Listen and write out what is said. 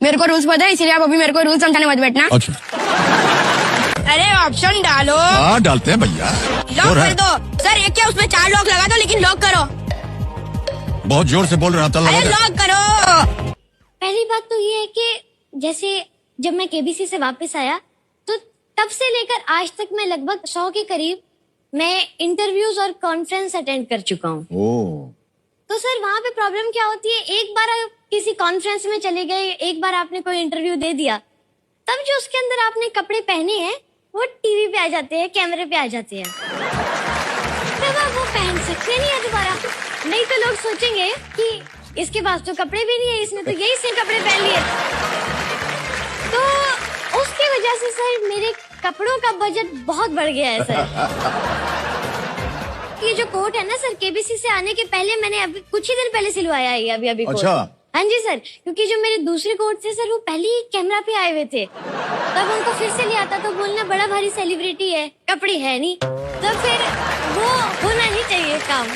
मेरे को रूल्स पता है, इसलिए आप अभी मेरे को रूल्स समझाने मत बैठना। अच्छा अरे ऑप्शन डालो। हाँ डालते हैं भैया। लॉक कर दो सर। एक क्या उसमें 4 लॉक लगा दो, लेकिन लॉक करो। बहुत जोर से बोल रहा था। अरे लॉक करो। पहली बात तो ये है कि जैसे जब मैं केबीसी से वापस आया तो तब से लेकर आज तक मैं लगभग 100 के करीब मैं इंटरव्यूज और कॉन्फ्रेंस अटेंड कर चुका हूँ। तो सर वहाँ पे प्रॉब्लम क्या होती है, एक बार आप किसी कॉन्फ्रेंस में चले गए, एक बार आपने कोई इंटरव्यू दे दिया, तब जो उसके अंदर आपने कपड़े पहने हैं वो टीवी पे आ जाते हैं, कैमरे पे आ जाते हैं, तब आप वो पहन सकते नहीं है दोबारा। नहीं तो लोग सोचेंगे कि इसके पास तो कपड़े भी नहीं है, इसने तो यही से कपड़े पहन लिए। तो उसकी वजह से सर मेरे कपड़ों का बजट बहुत बढ़ गया है सर। ये जो कोट है ना सर, केबीसी से आने के पहले मैंने अभी कुछ ही दिन पहले सिलवाया है अभी कोट। अच्छा। हाँ जी सर, क्योंकि जो मेरे दूसरे कोट थे सर वो पहले ही कैमरा पे आए हुए थे, तब उनको फिर से ले आता तो बोलना बड़ा भारी सेलिब्रिटी है, कपड़े है नहीं, तो फिर वो होना नहीं चाहिए काम।